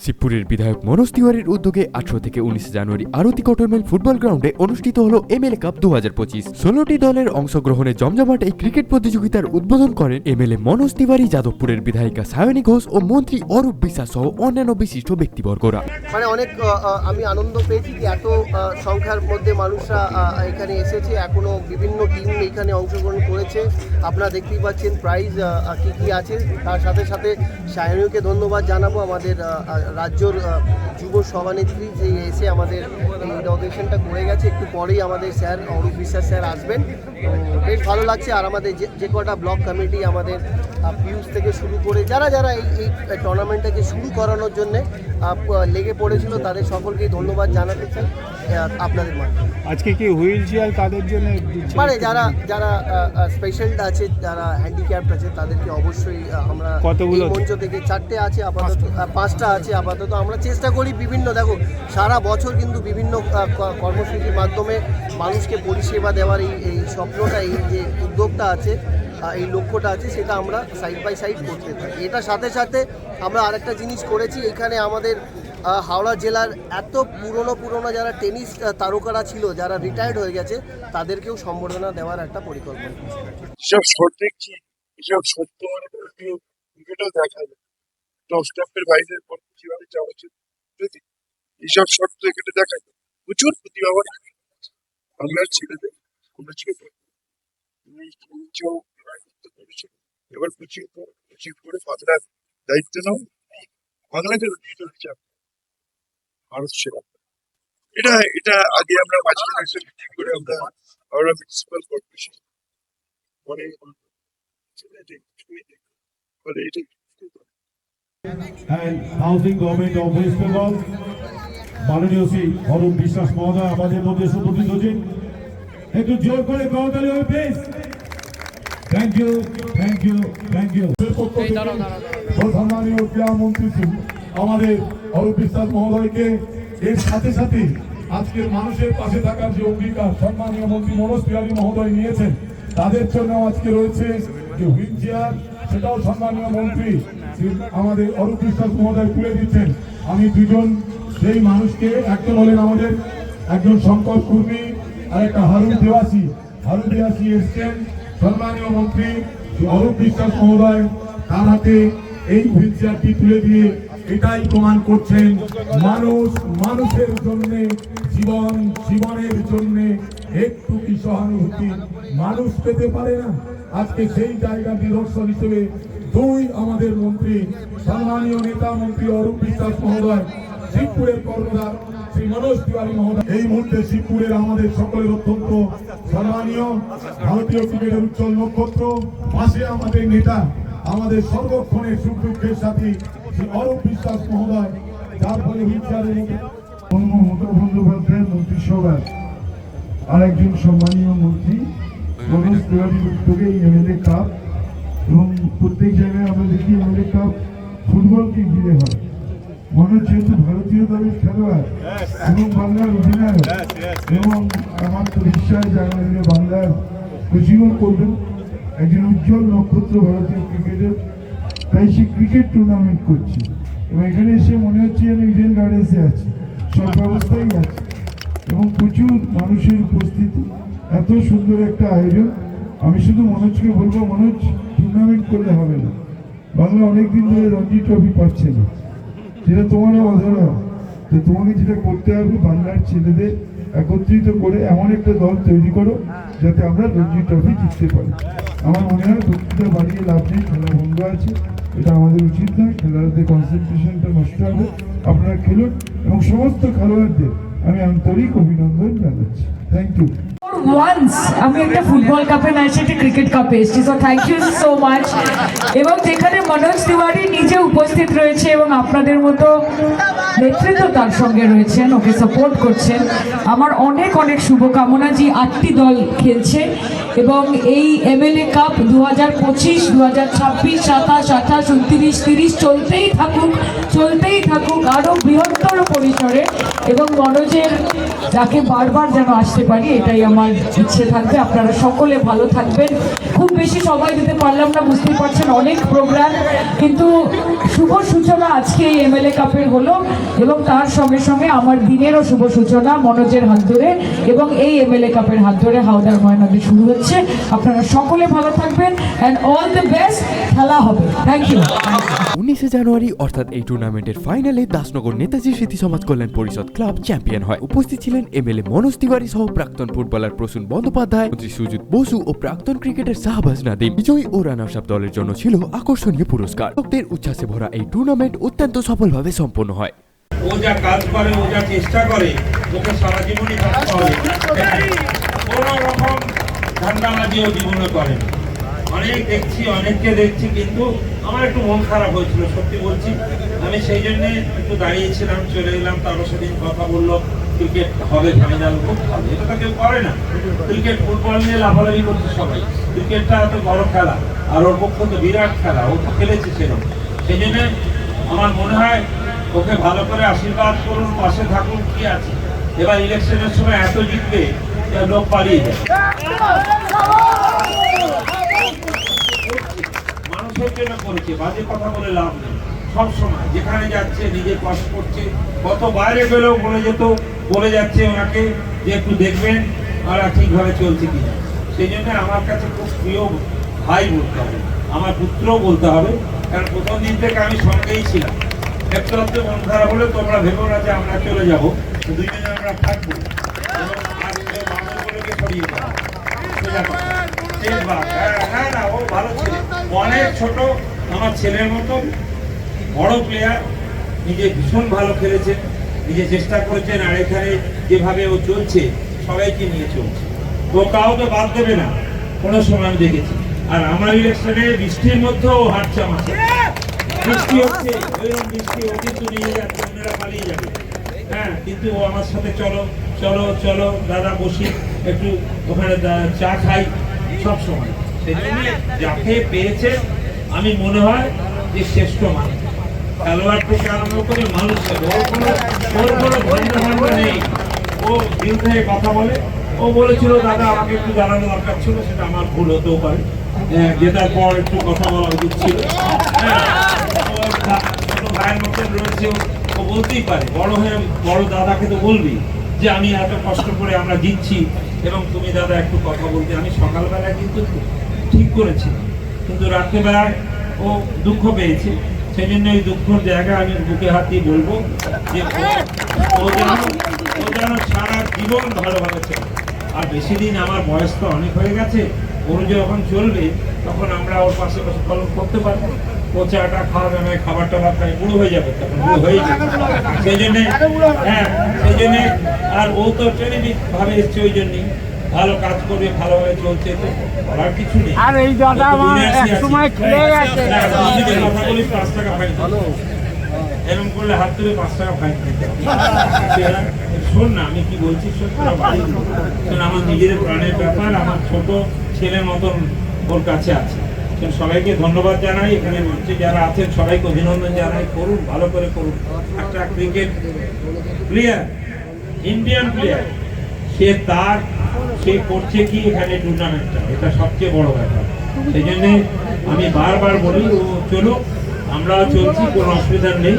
শিবপুরের বিধায়ক মনোজ তিওয়ারির উদ্যোগে 18 থেকে 19 জানুয়ারি আরতি কটরমেল ফুটবল গ্রাউন্ডে অনুষ্ঠিত হলো এমএলএ কাপ 2025। 16টি দলের অংশগ্রহণে জমজমাট এই ক্রিকেট প্রতিযোগিতার উদ্বোধন করেন এমএলএ মনোজ তিওয়ারি, যাদবপুরের বিধায়িকা সায়নী ঘোষ ও মন্ত্রী অরূপ বিশ্বাস সহ অন্যান্য বিশিষ্ট ব্যক্তিবর্গরা। মানে অনেক আমি আনন্দ পেয়েছি যে এত সংখ্যার মধ্যে মানুষরা এখানে এসেছে। এখনো বিভিন্ন টিম এখানে অংশগ্রহণ করেছে। আপনারা দেখতেই পাচ্ছেন প্রাইজ কী কী আছে। তার সাথে সাথে সায়নীকে ধন্যবাদ জানাবো, আমাদের রাজ্যর যুব সভানেত্রী, যে এসে আমাদের এই ইনগ্রেশনটা করে গেছে। একটু পরেই আমাদের স্যার অরূপ বিশ্বাস স্যার আসবেন। বেশ ভালো লাগছে। আর আমাদের যে কটা ব্লক কমিটি, আমাদের পিউষ থেকে শুরু করে যারা যারা এই টুর্নামেন্টটাকে শুরু করানোর জন্যে লেগে পড়েছিল, তাদের সকলকেই ধন্যবাদ জানাতে চাই আপনাদের মাধ্যমে। আজকে কি হুইল চেয়ার তাদের জন্য মানে যারা যারা স্পেশাল আছে, যারা হ্যান্ডিক্যাপ্ট আছে, তাদেরকে অবশ্যই আমরা কতগুলো মঞ্চ থেকে 4টে আছে আপাতত, 5টা আছে আপাতত। আমরা চেষ্টা করি বিভিন্ন, দেখো সারা বছর কিন্তু বিভিন্ন কর্মসূচির মাধ্যমে মানুষকে পরিষেবা দেওয়ার এই স্বপ্নটা, এই যে উদ্যোগটা আছে, এই লক্ষ্যটা আছে, সেটা আমরা সাইড বাই সাইড করতে থাকি। এটার সাথে সাথে আমরা আরেকটা জিনিস করেছি, এখানে আমাদের হাওড়া জেলার এত পুরনো যারা টেনিস তারকারা ছিল, যারা রিটায়ার্ড হয়ে গেছে, তাদেরকেও সম্বর্ধনা দেওয়ার একটা পরিকল্পনা। এসব শর্ট দেখছি, এসব সত্য মানে ক্রিকেটও দেখা যায়। টপ স্টাম্পের বাইরের পর কিভাবে যাওয়া উচিত, যদি এইসব শর্ট ক্রিকেটে দেখা যায়। প্রচুর প্রতিভাবান বাংলার ছেলেদের আমরা ছিল, এবার কোচিং করে বাংলার দায়িত্ব নাও, বাংলাকে রক্ষিত হচ্ছে ভারত সেরা। এটা আগে আমরা মাঝখানে ঠিক করে আমরা মিউনিসিপাল কর্পোরেশন পরে and Housing Government of West Bengal, মাননীয় শ্রী অরূপ বিশ্বাস মহোদয় আমাদের মধ্যে উপস্থিত হয়েছেন। একটু জোর করে করতালি হবে please. Thank you, thank you, thank you. সম্মানীয় ক্রীড়ামন্ত্রী আমাদের অরূপ বিশ্বাস মহোদয়কে, এর সাথে সাথে আজকের মানুষের পাশে থাকার যে অঙ্গীকার সম্মানীয় মন্ত্রী মনোজ তিওয়ারি মহোদয় নিয়েছেন, তাদের জন্য আজকে রয়েছে যে হুইল চেয়ার, সেটাও সম্মানীয় মন্ত্রী আমাদের অরূপ বিশ্বাস মহোদয় তুলে দিচ্ছেন। আমি দুজন সেই মানুষকে, একজন হলেন আমাদের একজন শঙ্কর কুর্মী আর একটা হারুন দেওয়াসী এসছেন। সম্মানীয় মন্ত্রী অরূপ বিশ্বাস মহোদয় তার হাতে এই হুইল চেয়ারটি তুলে দিয়ে এটাই প্রমাণ করছেন মানুষের জন্য, জীবনের জন্য একটু কি সহানুভূতি মানুষ পেতে পারে না। আজকে সেই জায়গা নিদর্শন হিসেবে আমাদের মন্ত্রী, সম্মানীয় নেতা মন্ত্রী অরূপ বিশ্বাস মহোদয়, শিবপুরের কর্ণধার শ্রী মনোজ তিওয়ারি মহোদয়, এই মুহূর্তে শিবপুরের আমাদের সকলের অত্যন্ত সম্মানীয় ভারতীয় ক্রিকেটের উজ্জ্বল নক্ষত্র, পাশে আমাদের নেতা, আমাদের সর্বক্ষণের সুখ দুঃখের সাথী শ্রী অরূপ বিশ্বাস মহোদয়, যার ফলে হুইলচেয়ারের মমতা বন্দ্যোপাধ্যায়ের মন্ত্রিসভার আর একজন সম্মানীয় মন্ত্রী মনোজ তিওয়ারির উদ্যোগে এমএলএ কাপ, এবং প্রত্যেক জায়গায় আমরা দেখি এমএলএ কাপ ফুটবলকে ঘিরে হয়। মনোজ যেহেতু ভারতীয় দলের খেলোয়াড় এবং বাংলার অধিনায়ক, এবং আমার তো বিশ্বাস আগামী বাংলার কোচিংও করবেন, একজন উজ্জ্বল নক্ষত্র ভারতীয় ক্রিকেটের, তাই সে ক্রিকেট টুর্নামেন্ট করছে। এবং এখানে এসে মনে হচ্ছে যেন ইডেন গার্ডেন্সে আছে, সব ব্যবস্থাই আছে এবং প্রচুর মানুষের উপস্থিতি, এত সুন্দর একটা আয়োজন। আমি শুধু মনোজকে বলবো, মনোজ টুর্নামেন্ট করলে হবে না, বাংলা অনেকদিন ধরে রঞ্জি ট্রফি পাচ্ছে না, যেটা তোমারও অধরা। তো তোমাকে যেটা করতে হবে, বাংলার ছেলেদের একত্রিত করে এমন একটা দল তৈরি করো যাতে আমরা রঞ্জি ট্রফি জিততে পারি। আমার মনে হয় বক্তৃতা বাড়িয়ে লাভ নেই, খেলা বন্ধ আছে, এটা আমাদের উচিত নয়। খেলাতে কনসেন্ট্রেশনটা নষ্ট হবে। আপনারা খেলুন এবং সমস্ত খেলোয়াড়দের আমি আন্তরিক অভিনন্দন জানাচ্ছি। Thank you. ওয়ান্স আমি একটা ফুটবল কাপে না এসে একটা ক্রিকেট কাপে এসেছি, so thank you so much. এবং যেখানে মনোজ তিওয়ারি নিজে উপস্থিত রয়েছে এবং আপনাদের মতো নেতৃত্ব তার সঙ্গে রয়েছেন, ওকে সাপোর্ট করছেন, আমার অনেক অনেক শুভকামনা। যে 8টি দল খেলছে এবং এই এমএলএ কাপ 2025, 2026, 27, 28, 29, 30 চলতেই থাকুক আরো বৃহত্তর পরিসরে, এবং মনোজের যাকে বারবার যেন আসতে পারি, এটাই আমার ইচ্ছে থাকবে। আপনারা সকলে ভালো থাকবেন। খুব বেশি সময় দিতে পারলাম না, বুঝতেই পারছেন অনেক প্রোগ্রাম, কিন্তু শুভ সূচনা আজকে এই এমএলএ কাপের হলো এবং তার সঙ্গে সঙ্গে আমার দিনেরও শুভ সূচনা মনোজের হাত ধরে এবং এই এমএলএ কাপের হাত ধরে হাওড়ার ময়দানে শুরু হচ্ছে। আপনারা সকলে ভালো থাকবেন অ্যান্ড অল দ্য বেস্ট। খেলা হবে। Thank you. 19 জানুয়ারি অর্থাৎ এই টুর্নামেন্টের ফাইনালে দাসনগর নেতাজি স্মৃতি সমাজ কল্যাণ পরিষদ ক্লাব চ্যাম্পিয়ন হয়। উপস্থিত ছিলেন এমএলএ মনোজ তিওয়ারি সহ প্রাক্তন ফুটবলার প্রসূন বন্দ্যোপাধ্যায়, মন্ত্রী সুজিত বসু ও প্রাক্তন ক্রিকেটার শাহবাজ নাদিম। বিজয়ী ও রানার্স আপ দলের জন্য ছিল আকর্ষণীয় পুরস্কার। ভক্তের উচ্ছ্বাসে ভরা এই টুর্নামেন্ট অত্যন্ত সফলভাবে সম্পন্ন হয়। ও যা কাজ করে, ও যা চেষ্টা করে, ওকে সারা জীবনই থাকতে হবে। কোনো রকম ধান্দাবাজি ও জীবনে করে না। অনেককে দেখছি, কিন্তু আমার একটু মন খারাপ হয়েছিল, সত্যি বলছি। আমি সেই জন্য একটু দাঁড়িয়েছিলাম, চলে এলাম। তারপর সেদিন কথা বললো ক্রিকেট হবে ফাইনাল, খুব ভালো। এটা তো কেউ করে না। ক্রিকেট ফুটবল নিয়ে লাফালাফি করছে সবাই। ক্রিকেটটা এত বড় খেলা, আর ওর পক্ষে তো বিরাট খেলা, ও তো খেলেছে সেরকম। সেই জন্য আমার মনে হয় ওকে ভালো করে আশীর্বাদ করুন, পাশে থাকুন। কি আছে, এবার ইলেকশনের সময় এত জিতবে লোক পালিয়ে যায়। মানুষের জন্য করেছে, বাজে কথা বলে লাভ নেই। সবসময় যেখানে যাচ্ছে নিজের পাশ করছে। কত বাইরে গেলেও বলে যাচ্ছে ওনাকে যে একটু দেখবেন আর ঠিকভাবে চলছে কিনা। সেই জন্য আমার কাছে খুব প্রিয় ভাই বলতে হবে, আমার পুত্রও বলতে হবে, কারণ প্রথম দিন থেকে আমি সঙ্গেই ছিলাম। একটু মন খারাপ হলে তোমরা ভেবো না যে আমরা চলে যাবো, দুইজনে আমরা থাকবো এবং মানুষগুলোকে সরিয়ে দেবো। না, ও ভালো ছেলে, অনেক ছোট, আমার ছেলের মতো বড় প্লেয়ার। নিজে ভীষণ ভালো খেলেছে, নিজে চেষ্টা করেছেন। আর এখানে যেভাবে ও চলছে, সবাইকে নিয়ে চলছে। তো কাউকে বাদ দেবে না কোনো সময়, আমি দেখেছি। আর আমার ইলেকশনে বৃষ্টির মধ্যেও ও হাঁটছে আমার সাথে। বৃষ্টি হচ্ছে, ওইরকম বৃষ্টি, ও কিন্তু নিয়ে যাচ্ছে, অন্যরা পালিয়ে যাবে। হ্যাঁ, কিন্তু ও আমার সাথে চলো চলো চলো দাদা, বসি একটু ওখানে চা খাই, সব সময়। সেই জন্য যাকে পেয়েছে আমি মনে হয় যে শ্রেষ্ঠ মানুষ, খেলোয়াড় থেকে আরম্ভ করে মানুষ। ওর কোনো ভান্ডা নেই। ও বিরুদ্ধে কথা বলে। ও বলেছিল দাদা আমাকে একটু জানানো দরকার ছিল, সেটা আমার ভুল হতেও পারে। জেতার পর একটু কথা বলা উচিত ছিল। ছোট ভাইয়ের মতন রয়েছে, ও বলতেই পারে। বড় হয়ে বড় দাদাকে তো বলবি যে আমি এত কষ্ট করে আমরা জিতছি এবং তুমি দাদা একটু কথা বলতে। আমি সকালবেলায় কিন্তু ঠিক করেছি, কিন্তু রাত্রেবেলায় ও দুঃখ পেয়েছে। সেই জন্য ওই দুঃখের জায়গায় আমি বুকে হাত দিয়ে বলবো যে ও যেন সারা জীবন ভালোভাবে চলে। আর বেশি দিন, আমার বয়স তো অনেক হয়ে গেছে, ওর যখন চলবে তখন আমরা ওর পাশে পাশে কলম করতে পারবো। ও চাটা খাওয়াবে না, খাবার টাবার খাই, বুড়ো হয়ে যাবে, তখন বুড়ো হয়ে যাবে। সেই জন্যে সেই জন্যে আর ও তো ট্রেনিং ভাবে এসছে, ওই জন্যই ভালো কাজ করবে, ভালোভাবে চলছে, তো করার কিছু নেই। আর এই দাদা আমার একসময় খেলে গেছে। কথা বলি 5 টাকা ফাইন, এরকম করলে হাত তুলে 5 টাকা ফাইন দিতে হবে। শোন না, আমি কি বলছি শোন, আমার নিজের প্রাণের ব্যাপার। আমার ছোট ছেলের মতন ওর কাছে আছে। সবাইকে ধন্যবাদ জানাই, এখানে মঞ্চে যারা আছেন সবাইকে অভিনন্দন জানাই। করুন, ভালো করে করুন। একটা ক্রিকেট প্লেয়ার, ইন্ডিয়ান প্লেয়ার, সে করছে কি এখানে টুর্নামেন্টটা, এটা সবচেয়ে বড় ব্যাপার। সেই জন্য আমি বারবার বলি ও চলুক, আমরাও চলছি, কোনো অসুবিধা নেই।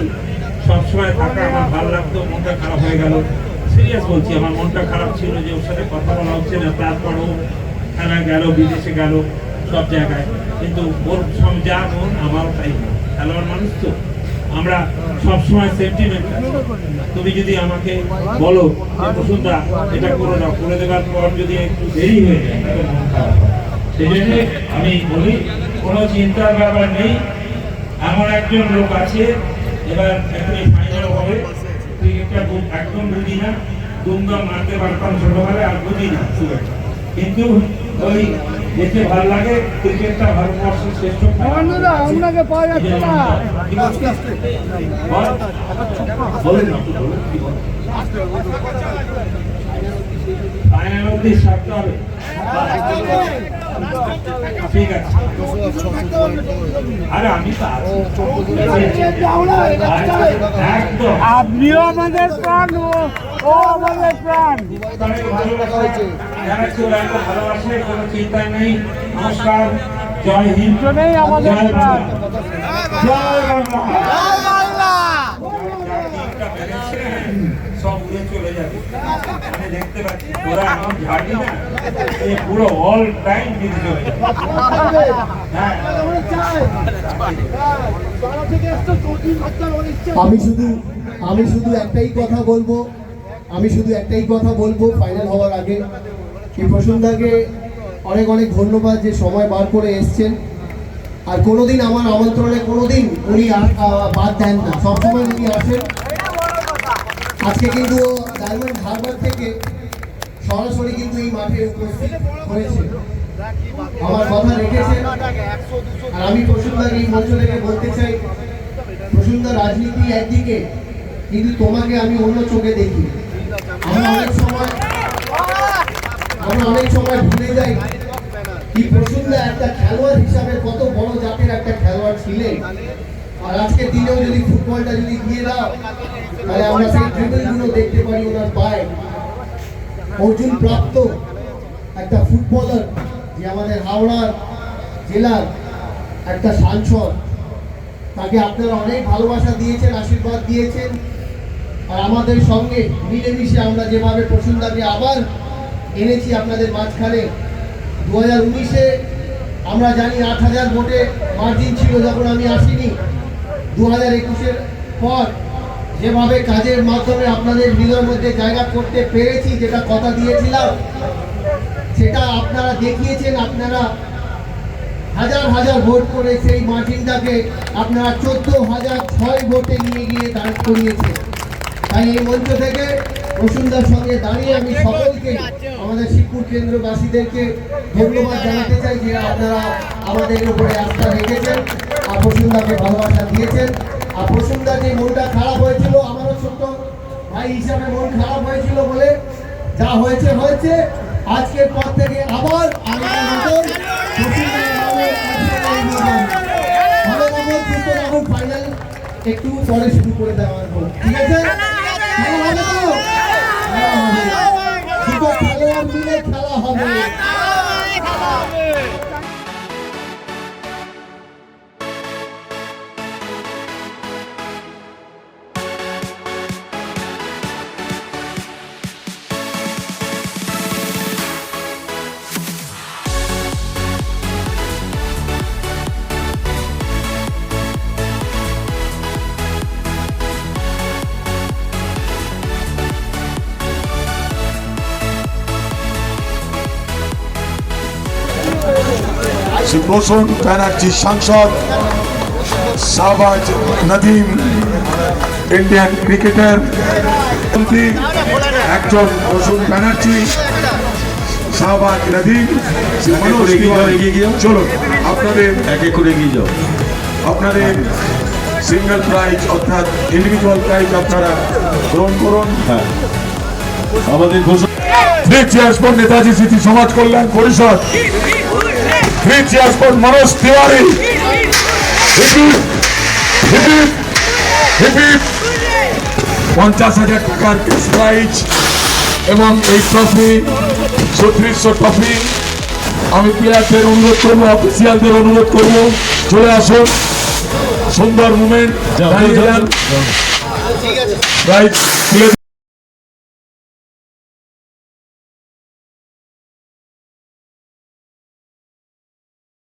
সবসময় থাকা আমার ভালো লাগতো, মনটা খারাপ হয়ে গেল। সিরিয়াস বলছি, আমার মনটা খারাপ ছিল যে ওর সাথে কথা বলা হচ্ছে না। তারপর ও খানা গেল, বিদেশে গেল, সব জায়গায়, কিন্তু ওর যা মন আমারও তাই মন। খেলোয়াড় মানুষ তো আমরা সবসময় সেন্টিমেন্ট। তুমি যদি আমাকে বলো বসুন্ধরা এটা করে দাও, করে দেওয়ার পর যদি একটু দেরি হয়ে যায় তাহলে মন খারাপ হয়। সেই জন্য আমি বলি কোনো চিন্তার ব্যাপার নেই। এমন একজন লোক আছে, এবার এখনই ফাইনাল হবে। ক্রিকেটটা একদম বুঝি না, দুমদাম মারতে পারতাম ছোটবেলায়, আর বুঝি না খুব একটা, কিন্তু ওই দেখে ভালো লাগে। ক্রিকেটটা ভারতবর্ষের শ্রেষ্ঠ আপনাকে পাওয়া যাচ্ছে না। ফাইনাল অব্দি সারতে হবে। ঠিক আছে, আরে আমি তো আছি। একদম আপনিও আমাদের প্রাণ, ও আমাদের প্রাণ। যারা কেউ এত ভালোবাসে, কোনো চিন্তা নেই। নমস্কার, জয় হিন্দ, দুজনেই আমাদের জয় প্রাণ। বাংলা, জয় বাংলা। যার দিকটা বেড়েছে, সব উড়ে চলে যাবে। আমি দেখতে পাচ্ছি ওরা এমন ঝাড়ি না, এই পুরো অল টাইম দিতে চলে যাবে। হ্যাঁ, আমি শুধু একটাই কথা বলবো ফাইনাল হওয়ার আগে, এই প্রসন্নদাকে অনেক অনেক ধন্যবাদ যে সময় বার করে এসছেন। আর কোনোদিন আমার আমন্ত্রণে কোনোদিন উনি বাদ দেন না, সবসময় উনি আসেন। আজকে কিন্তু ডায়মন্ড হারবার থেকে সরাসরি কিন্তু এই মাঠে উপস্থিত হয়েছে, আমার কথা রেখেছেন। আর আমি প্রসন্নদাকে এই মঞ্চ থেকে বলতে চাই, প্রসন্নদা রাজনীতি একদিকে, কিন্তু তোমাকে আমি অন্য চোখে দেখি। আমরা অনেক সময় ভুলে যাই কি প্রসন্নদা একটা খেলোয়াড় হিসাবে কত বড় জাতের একটা খেলোয়াড় ছিলেন। আর আজকের দিনেও যদি ফুটবলটা যদি দিয়ে দাও, তাহলে আমরা সেই ড্রিবলগুলো দেখতে পারি ওনার পায়ে। অর্জুন প্রাপ্ত একটা ফুটবলার, যে আমাদের হাওড়া জেলার একটা সাংসদ, তাকে আপনারা অনেক ভালোবাসা দিয়েছেন, আশীর্বাদ দিয়েছেন। আর আমাদের সঙ্গে মিলেমিশে আমরা যেভাবে প্রসন্নদাকে আবার এনেছি আপনাদের মাঝখানে, 2019-এ আমরা জানি 8,000 ভোটে মার্জিন ছিল যখন আমি আসিনি। 2021-এর পর যেভাবে কাজের মাধ্যমে আপনাদের হৃদয়ের মধ্যে জায়গা করতে পেরেছি, যেটা কথা দিয়েছিলাম, সেটা আপনারা দেখিয়েছেন। আপনারা হাজার হাজার ভোট করে সেই মার্জিনটাকে আপনারা 14,006 ভোটে নিয়ে গিয়ে দাঁড় করিয়েছেন। তাই এই মঞ্চ থেকে প্রসন্নদার সঙ্গে দাঁড়িয়ে আমি সকলকে, আমাদের শিবপুর কেন্দ্রবাসীদেরকে ধন্যবাদ জানাতে চাই যে আপনারা আমাদের উপরে আস্থা রেখেছেন আর প্রসন্নদাকে ভালোবাসা দিয়েছেন। আর প্রসন্নদার যে মনটা খারাপ হয়েছিল, আমারও ছোট্ট ভাই হিসাবে মন খারাপ হয়েছিল বলে যা হয়েছে হয়েছে। আজকের পর থেকে আবার আগের মতন ফাইনাল একটু পরে শুরু করে দেওয়ার পর, ঠিক আছে? খেলা হবে তো? খেলা হবে, দুটো খেলোয়াড় মিলে খেলা হবে। সুপ্রসন ব্যানার্জি সাংসদ, শাহবাজ নদীম ইন্ডিয়ান ক্রিকেটার মন্ত্রী, একজন প্রসূন ব্যানার্জি, শাহবাজ নদীম, চলুন আপনাদের এক এক করে এগিয়ে যাও। আপনাদের সিঙ্গেল প্রাইজ অর্থাৎ ইন্ডিভিজুয়াল প্রাইজ আপনারা গ্রহণ করুন। হ্যাঁ, আমাদের ঘোষণা থ্রি চেয়ার্স ফর নেতাজি স্মৃতি সমাজ কল্যাণ পরিষদ, three cheers for Manoj Tiwari, 50,000 টাকার ক্যাশ প্রাইজ এবং এই ট্রফি 3600 ট্রফি। আমি প্লেয়ারদের অনুরোধ করবো, অফিসিয়ালদের অনুরোধ করবো, চলে আসুন। সুন্দর মুভমেন্ট, প্রাইজ